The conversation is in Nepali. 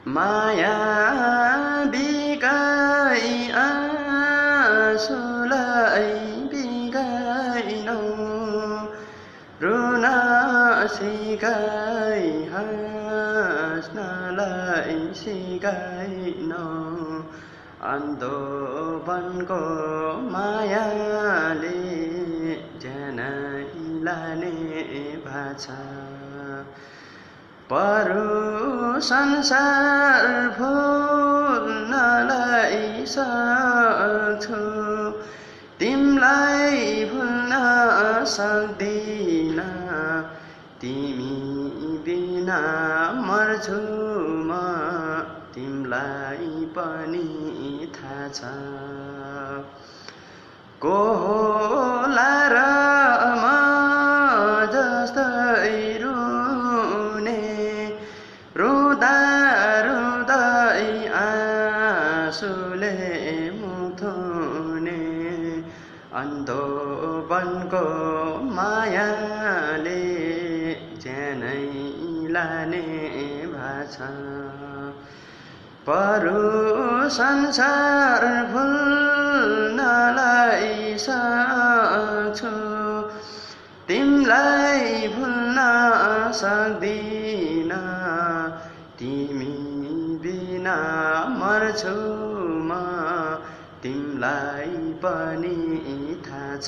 माया बिगाई आँसुलाई बिगाइनौ रुन सिकाई हाँस्नलाई सिकाइनौ अन्धो वनको मायाले ज्यानै लाने भाषा परु संसार भुल्नलाई सक्छु तिमलाई भुल्न सक्दिन तिमी बिना मर्छु म तिमलाई पनि थाहा छ को होला र म जस्तै रुने रुँदा रुँदै आँसुले मुथुने अन्धो वनको मायाले ज्यानै लाने भाषा परु संसार भुल्नलाई सक्छु तिमलाई भुल्न सक्दिन तिमी बिना मर्छु म तिमलाई पनि थाहा छ।